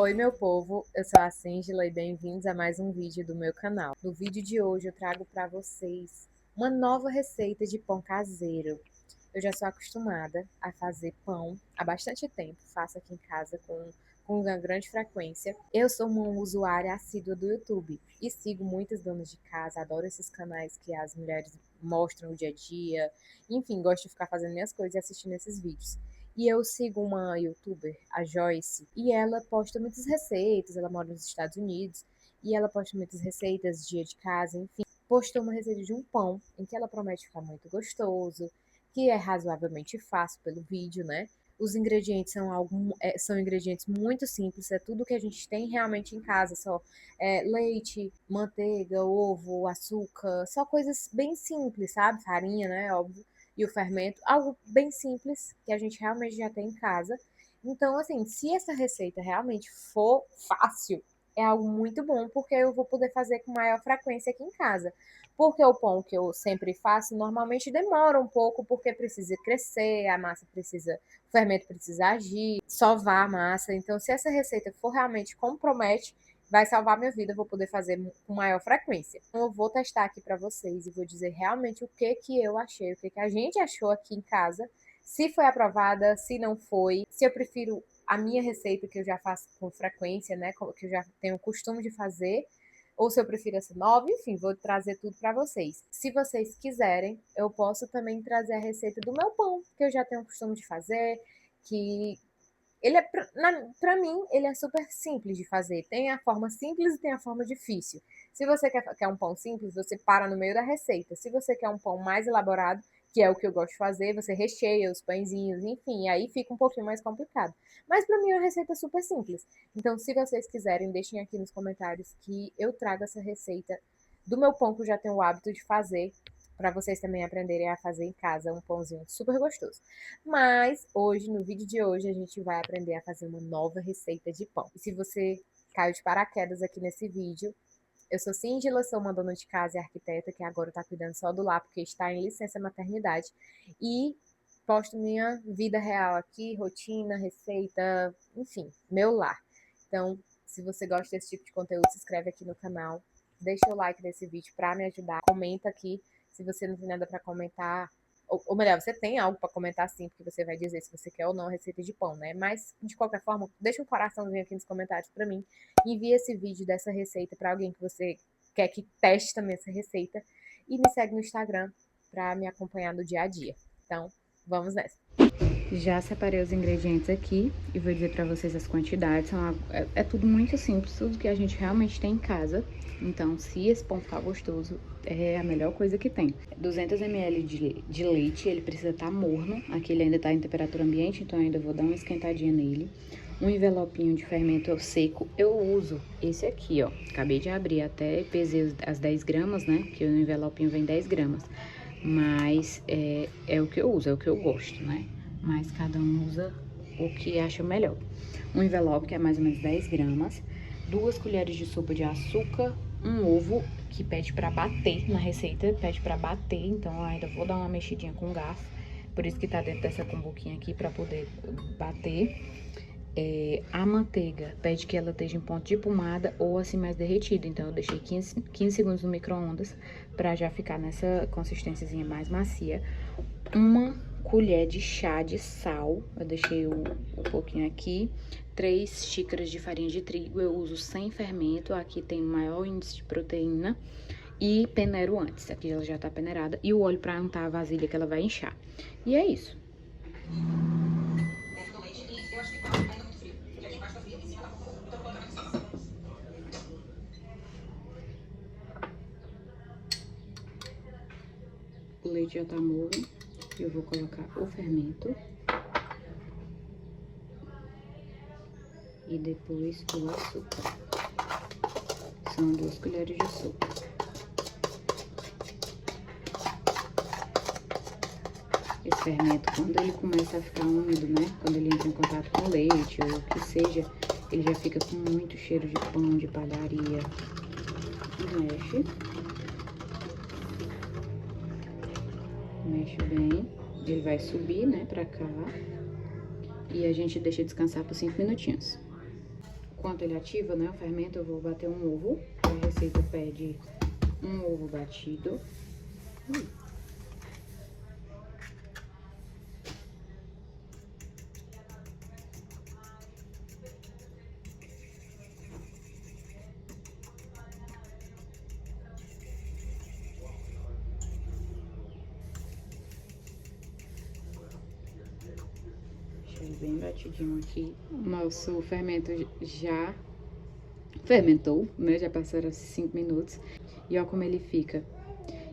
Oi meu povo, eu sou a Síngela e bem-vindos a mais um vídeo do meu canal. No vídeo de hoje eu trago para vocês uma nova receita de pão caseiro. Eu já sou acostumada a fazer pão há bastante tempo, faço aqui em casa com uma grande frequência. Eu sou uma usuária assídua do YouTube e sigo muitas donas de casa, adoro esses canais que as mulheres mostram o dia a dia, enfim, gosto de ficar fazendo minhas coisas e assistindo esses vídeos. E eu sigo uma youtuber, a Joyce, e ela posta muitas receitas, ela mora nos Estados Unidos, e ela posta muitas receitas, dia de casa, enfim. Postou uma receita de um pão, em que ela promete ficar muito gostoso, que é razoavelmente fácil pelo vídeo, né? Os ingredientes são ingredientes muito simples, é tudo que a gente tem realmente em casa, só leite, manteiga, ovo, açúcar, só coisas bem simples, sabe? Farinha, né? Óbvio, e o fermento, algo bem simples que a gente realmente já tem em casa. Então, assim, se essa receita realmente for fácil, é algo muito bom, porque eu vou poder fazer com maior frequência aqui em casa. Porque o pão que eu sempre faço normalmente demora um pouco, porque precisa crescer, a massa precisa, o fermento precisa agir, sovar a massa. Então, se essa receita for realmente compromete, vai salvar minha vida, eu vou poder fazer com maior frequência. Então, eu vou testar aqui para vocês e vou dizer realmente o que eu achei, o que a gente achou aqui em casa, se foi aprovada, se não foi, se eu prefiro a minha receita que eu já faço com frequência, né, que eu já tenho o costume de fazer, ou se eu prefiro essa nova, enfim, vou trazer tudo para vocês. Se vocês quiserem, eu posso também trazer a receita do meu pão, que eu já tenho o costume de fazer, que ele é, pra mim, ele é super simples de fazer. Tem a forma simples e tem a forma difícil. Se você quer um pão simples, você para no meio da receita. Se você quer um pão mais elaborado, que é o que eu gosto de fazer, você recheia os pãezinhos, enfim, aí fica um pouquinho mais complicado. Mas pra mim é uma receita super simples. Então, se vocês quiserem, deixem aqui nos comentários que eu trago essa receita do meu pão que eu já tenho o hábito de fazer, para vocês também aprenderem a fazer em casa um pãozinho super gostoso. Mas hoje, no vídeo de hoje, a gente vai aprender a fazer uma nova receita de pão. E se você caiu de paraquedas aqui nesse vídeo, eu sou Síngela, sou uma dona de casa e arquiteta que agora está cuidando só do lar porque está em licença maternidade. E posto minha vida real aqui, rotina, receita, enfim, meu lar. Então, se você gosta desse tipo de conteúdo, se inscreve aqui no canal, deixa o like nesse vídeo para me ajudar, comenta aqui. Se você não tem nada para comentar, ou melhor, você tem algo para comentar sim, porque você vai dizer se você quer ou não a receita de pão, né? Mas, de qualquer forma, deixa um coraçãozinho aqui nos comentários para mim. Envie esse vídeo dessa receita para alguém que você quer que teste também essa receita. E me segue no Instagram para me acompanhar no dia a dia. Então, vamos nessa. Já separei os ingredientes aqui e vou dizer pra vocês as quantidades. É tudo muito simples, tudo que a gente realmente tem em casa. Então, se esse pão ficar gostoso, é a melhor coisa que tem. 200 ml de leite, ele precisa estar morno. Aqui ele ainda tá em temperatura ambiente, então eu ainda vou dar uma esquentadinha nele. Um envelopinho de fermento seco. Eu uso esse aqui, ó. Acabei de abrir, até pesei as 10 gramas, né? Que no envelopinho vem 10 gramas. Mas é o que eu uso, é o que eu gosto, né? Mas cada um usa o que acha melhor. Um envelope, que é mais ou menos 10 gramas, 2 colheres de sopa de açúcar, um ovo, que pede pra bater na receita, pede pra bater, então eu ainda vou dar uma mexidinha com o garfo, por isso que tá dentro dessa cumbuquinha aqui, pra poder bater. A manteiga pede que ela esteja em ponto de pomada ou assim mais derretida, então eu deixei 15 segundos no micro-ondas pra já ficar nessa consistênciazinha mais macia. Uma colher de chá de sal, eu deixei um pouquinho aqui. 3 xícaras de farinha de trigo, eu uso sem fermento, aqui tem maior índice de proteína. E peneiro antes, aqui ela já tá peneirada. E o óleo pra untar a vasilha que ela vai inchar. E é isso. O leite já tá morno, eu vou colocar o fermento. E depois o açúcar. São 2 colheres de sopa. Esse fermento, quando ele começa a ficar úmido, né? Quando ele entra em contato com leite ou o que seja, ele já fica com muito cheiro de pão, de padaria. Mexe. Mexe bem. Ele vai subir, né, pra cá. E a gente deixa descansar por 5 minutinhos. enquanto ele ativa, né, o fermento, eu vou bater um ovo. A receita pede um ovo batido. Deixei bem batidinho aqui. Nosso fermento já fermentou, né? Já passaram 5 minutos. E ó como ele fica.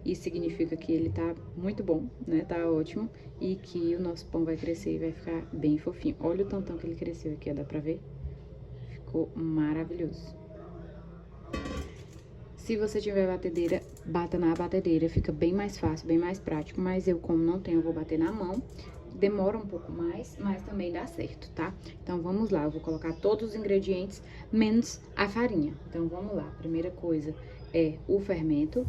Isso significa que ele tá muito bom, né? Tá ótimo. E que o nosso pão vai crescer e vai ficar bem fofinho. Olha o tantão que ele cresceu aqui, ó, dá pra ver? Ficou maravilhoso. Se você tiver batedeira, bata na batedeira. Fica bem mais fácil, bem mais prático. Mas eu, como não tenho, eu vou bater na mão. Demora um pouco mais, mas também dá certo, tá? Então, vamos lá. Eu vou colocar todos os ingredientes, menos a farinha. Então, vamos lá. A primeira coisa é o fermento.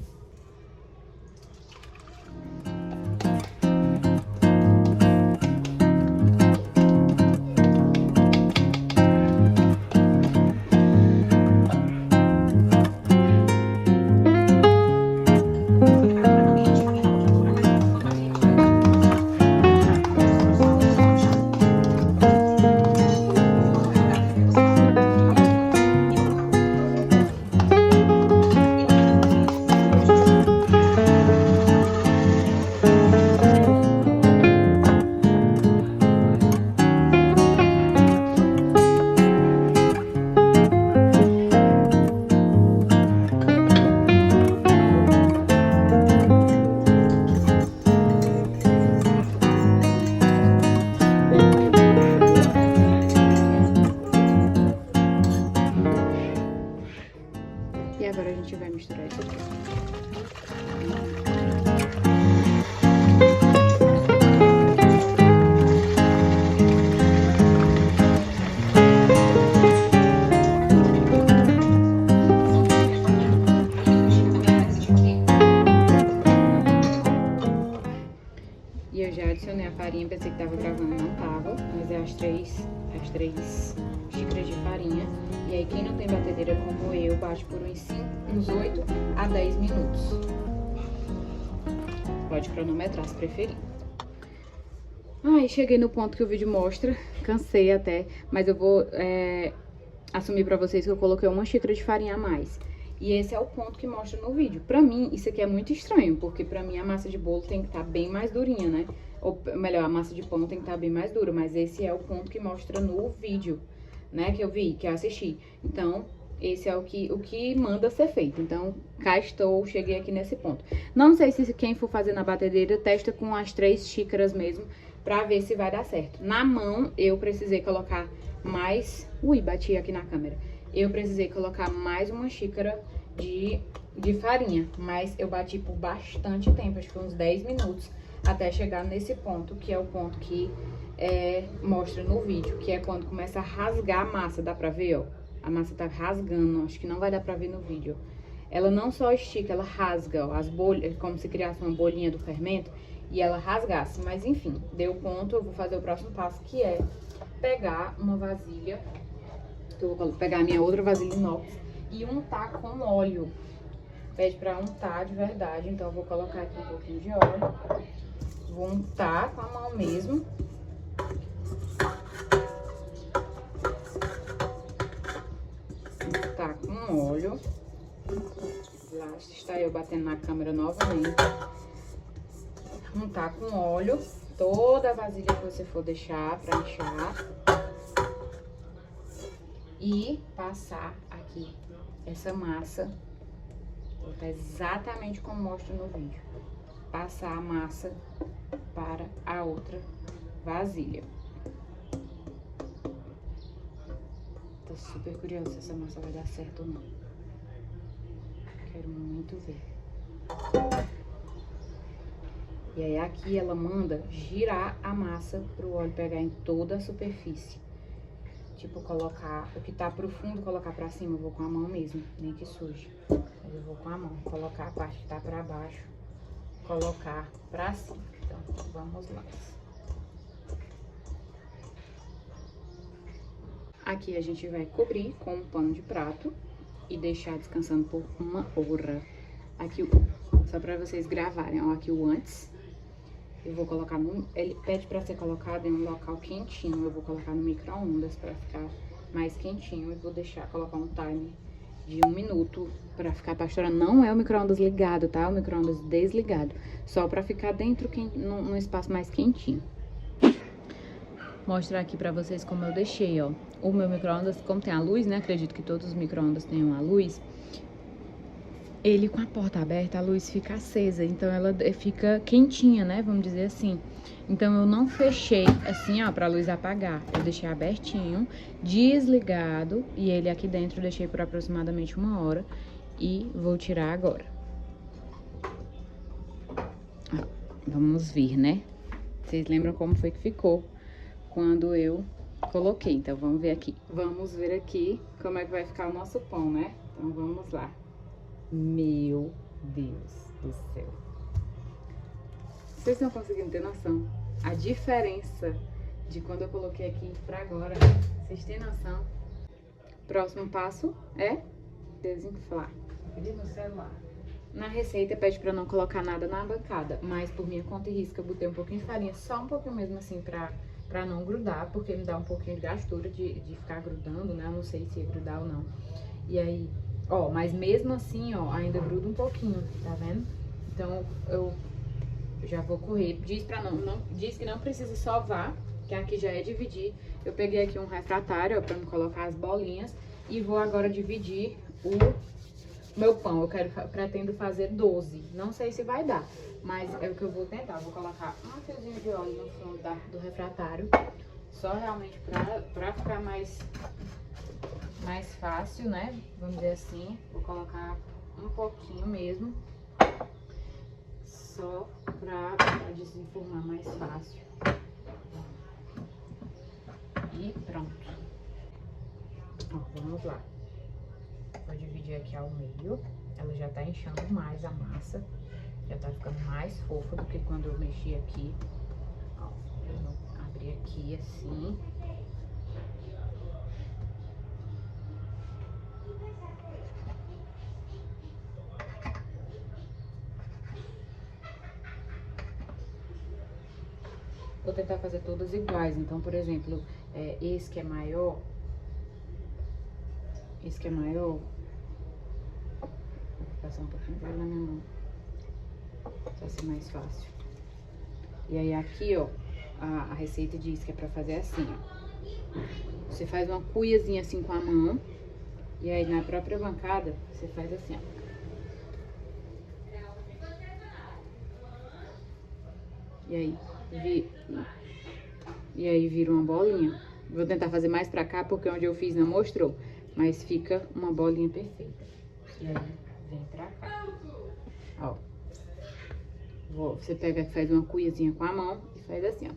E agora a gente vai misturar isso aqui. E eu já adicionei a farinha, pensei que tava gravando, não tava, mas é as três xícaras de farinha. E aí quem não tem batedeira como eu, bate por uns 8 a 10 minutos. Pode cronometrar se preferir. Ai, cheguei no ponto que o vídeo mostra, cansei até, mas eu vou assumir pra vocês que eu coloquei uma xícara de farinha a mais. E esse é o ponto que mostra no vídeo. Pra mim, isso aqui é muito estranho, porque pra mim a massa de bolo tem que estar bem mais durinha, né? Ou melhor, a massa de pão tem que estar bem mais dura, mas esse é o ponto que mostra no vídeo, né? Que eu vi, que eu assisti. Então, esse é o que manda ser feito. Então, cá estou, cheguei aqui nesse ponto. Não sei se quem for fazer na batedeira, testa com as 3 xícaras mesmo, pra ver se vai dar certo. Na mão, eu precisei colocar mais... Ui, bati aqui na câmera. Eu precisei colocar mais uma xícara de farinha, mas eu bati por bastante tempo, acho que foi uns 10 minutos, até chegar nesse ponto, que é o ponto que mostra no vídeo, que é quando começa a rasgar a massa, dá pra ver, ó? A massa tá rasgando, acho que não vai dar pra ver no vídeo. Ela não só estica, ela rasga, ó, as bolhas, como se criasse uma bolinha do fermento, e ela rasgasse, mas enfim, deu ponto, eu vou fazer o próximo passo, que é pegar uma vasilha. Eu vou pegar a minha outra vasilha inox e untar com óleo. Pede pra untar de verdade, então eu vou colocar aqui um pouquinho de óleo. Vou untar com a mão mesmo. Untar com óleo. Lá está eu batendo na câmera novamente. Untar com óleo toda a vasilha que você for deixar pra inchar. E passar aqui essa massa, vou botar exatamente como mostra no vídeo. Passar a massa para a outra vasilha. Tô super curiosa se essa massa vai dar certo ou não. Quero muito ver. E aí aqui ela manda girar a massa pro óleo pegar em toda a superfície. Tipo, colocar o que tá pro fundo, colocar pra cima, eu vou com a mão mesmo, nem que suje. Mas eu vou com a mão, colocar a parte que tá pra baixo, colocar pra cima. Então, vamos lá. Aqui a gente vai cobrir com um pano de prato e deixar descansando por 1 hora. Aqui, só pra vocês gravarem, ó, aqui o antes. Eu vou colocar ele pede pra ser colocado em um local quentinho. Eu vou colocar no micro-ondas pra ficar mais quentinho. E vou colocar um timer de 1 minuto pra ficar pastorando. Não é o micro-ondas ligado, tá? É o micro-ondas desligado. Só pra ficar dentro, num espaço mais quentinho. Mostrar aqui pra vocês como eu deixei, ó. O meu micro-ondas, como tem a luz, né? Acredito que todos os micro-ondas tenham a luz. Ele com a porta aberta, a luz fica acesa, então ela fica quentinha, né? Vamos dizer assim. Então eu não fechei assim, ó, pra luz apagar. Eu deixei abertinho, desligado, e ele aqui dentro eu deixei por aproximadamente 1 hora. E vou tirar agora. Ó, vamos ver, né? Vocês lembram como foi que ficou quando eu coloquei? Então vamos ver aqui. Vamos ver aqui como é que vai ficar o nosso pão, né? Então vamos lá. Meu Deus do céu. Vocês estão conseguindo ter noção? A diferença de quando eu coloquei aqui pra agora. Vocês têm noção? Próximo passo é desinflar. Pedi no celular. Na receita pede pra não colocar nada na bancada, mas por minha conta e risco eu botei um pouquinho de farinha, só um pouquinho mesmo assim pra não grudar, porque me dá um pouquinho de gastura de ficar grudando, né? Eu não sei se ia grudar ou não. E aí, ó, mas mesmo assim, ó, ainda gruda um pouquinho, tá vendo? Então eu já vou correr. Diz que não precisa sovar, que aqui já é dividir. Eu peguei aqui um refratário, ó, pra me colocar as bolinhas e vou agora dividir o meu pão. Eu pretendo fazer 12. Não sei se vai dar, mas é o que eu vou tentar. Eu vou colocar um fiozinho de óleo no fundo do refratário, só realmente pra ficar mais fácil, né? Vamos dizer assim. Vou colocar um pouquinho mesmo, só pra desenformar mais fácil. E pronto. Ó, vamos lá. Vou dividir aqui ao meio. Ela já tá inchando mais a massa. Já tá ficando mais fofa do que quando eu mexi aqui. Ó, eu vou abrir aqui assim. Vou tentar fazer todas iguais. Então, por exemplo, esse que é maior. Vou passar um pouquinho na minha mão, pra ser mais fácil. E aí aqui, ó, a receita diz que é pra fazer assim, ó. Você faz uma cuiazinha assim com a mão. E aí na própria bancada, você faz assim, ó. E aí vira uma bolinha. Vou tentar fazer mais pra cá, porque onde eu fiz não mostrou. Mas fica uma bolinha perfeita. E aí, vem pra cá. Ó. Você pega, faz uma cuiazinha com a mão e faz assim, ó.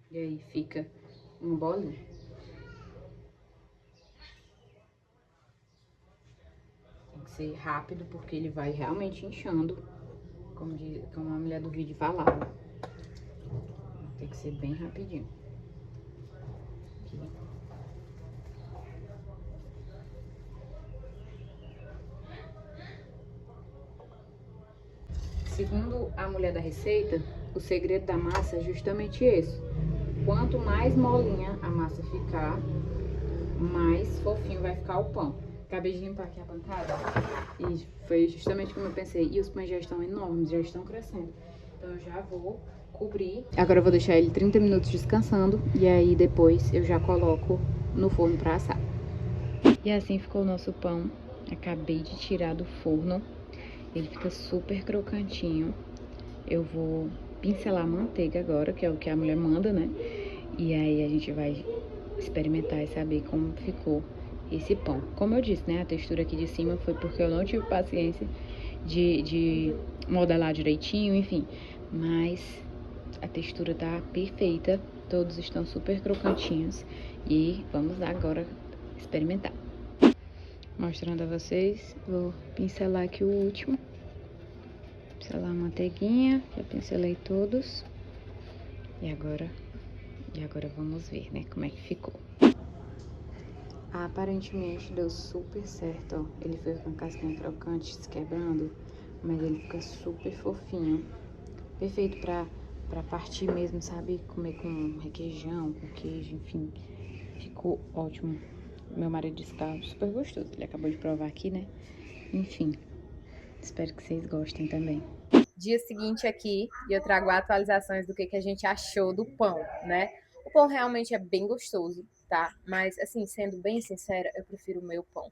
E aí fica uma bolinha. Tem que ser rápido, porque ele vai realmente inchando, como a mulher do vídeo falava. Tem que ser bem rapidinho. Aqui. Segundo a mulher da receita, o segredo da massa é justamente esse. Quanto mais molinha a massa ficar, mais fofinho vai ficar o pão. Acabei de limpar aqui a bancada e foi justamente como eu pensei. E os pães já estão enormes, já estão crescendo. Então eu já vou cobrir. Agora eu vou deixar ele 30 minutos descansando e aí depois eu já coloco no forno pra assar. E assim ficou o nosso pão. Acabei de tirar do forno. Ele fica super crocantinho. Eu vou pincelar a manteiga agora, que é o que a mulher manda, né? E aí a gente vai experimentar e saber como ficou esse pão. Como eu disse, né? A textura aqui de cima foi porque eu não tive paciência de modelar direitinho, enfim. Mas a textura tá perfeita. Todos estão super crocantinhos. E vamos lá agora experimentar. Mostrando a vocês, vou pincelar aqui o último. Pincelar a manteiguinha, já pincelei todos. E agora vamos ver, né, como é que ficou. Aparentemente deu super certo, ó. Ele fica com a casquinha crocante se quebrando, mas ele fica super fofinho. Perfeito pra partir mesmo, sabe? Comer com requeijão, com queijo, enfim. Ficou ótimo. Meu marido disse que tá super gostoso. Ele acabou de provar aqui, né? Enfim, espero que vocês gostem também. Dia seguinte aqui, e eu trago atualizações do que a gente achou do pão, né? O pão realmente é bem gostoso, tá? Mas, assim, sendo bem sincera, eu prefiro o meu pão.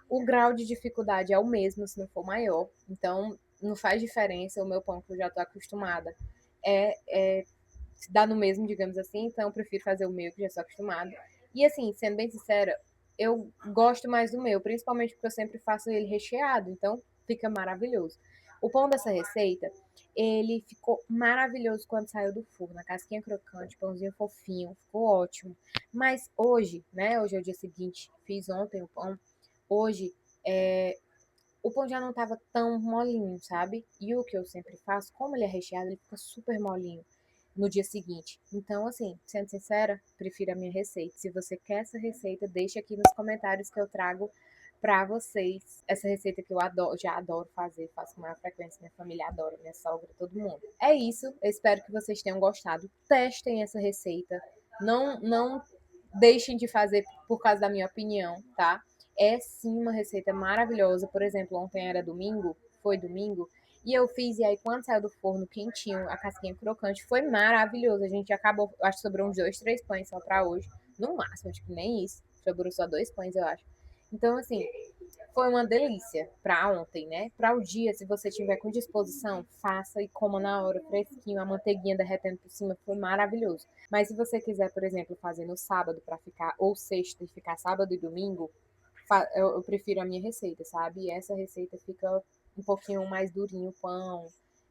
O grau de dificuldade é o mesmo, se não for maior. Então, não faz diferença o meu pão que eu já tô acostumada. É dá no mesmo, digamos assim. Então, eu prefiro fazer o meu, que já sou acostumada. E, assim, sendo bem sincera, eu gosto mais do meu, principalmente porque eu sempre faço ele recheado. Então, fica maravilhoso. O pão dessa receita, ele ficou maravilhoso quando saiu do forno. A casquinha crocante, pãozinho fofinho, ficou ótimo. Mas hoje, né? Hoje é o dia seguinte, fiz ontem o pão. Hoje, o pão já não tava tão molinho, sabe? E o que eu sempre faço, como ele é recheado, ele fica super molinho no dia seguinte. Então, assim, sendo sincera, prefiro a minha receita. Se você quer essa receita, deixa aqui nos comentários que eu trago pra vocês. Essa receita que eu adoro, já adoro fazer, faço com maior frequência, minha família adora, minha sogra, todo mundo. É isso, eu espero que vocês tenham gostado. Testem essa receita. Não deixem de fazer por causa da minha opinião, tá? É sim uma receita maravilhosa. Por exemplo, ontem era domingo, foi domingo, e eu fiz, e aí quando saiu do forno quentinho, a casquinha crocante, foi maravilhoso. A gente acabou, acho que sobrou uns 2, 3 pães só pra hoje. No máximo, acho que nem isso. Sobrou só 2 pães, eu acho. Então, assim, foi uma delícia pra ontem, né? Pra o dia, se você tiver com disposição, faça e coma na hora, fresquinho, a manteiguinha derretendo por cima, foi maravilhoso. Mas se você quiser, por exemplo, fazer no sábado pra ficar, ou sexta e ficar sábado e domingo, eu prefiro a minha receita, sabe? E essa receita fica um pouquinho mais durinho o pão.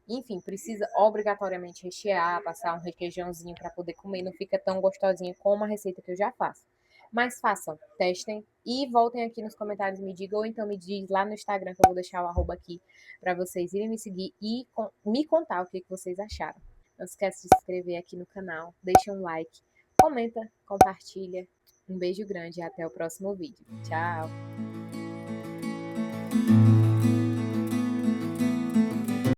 Enfim, precisa obrigatoriamente rechear, passar um requeijãozinho para poder comer, não fica tão gostosinho como a receita que eu já faço. Mas façam, testem e voltem aqui nos comentários, me digam, ou então me diz lá no Instagram, que eu vou deixar o arroba aqui para vocês irem me seguir e me contar o que vocês acharam. Não esquece de se inscrever aqui no canal, deixa um like, comenta, compartilha. Um beijo grande e até o próximo vídeo. Tchau!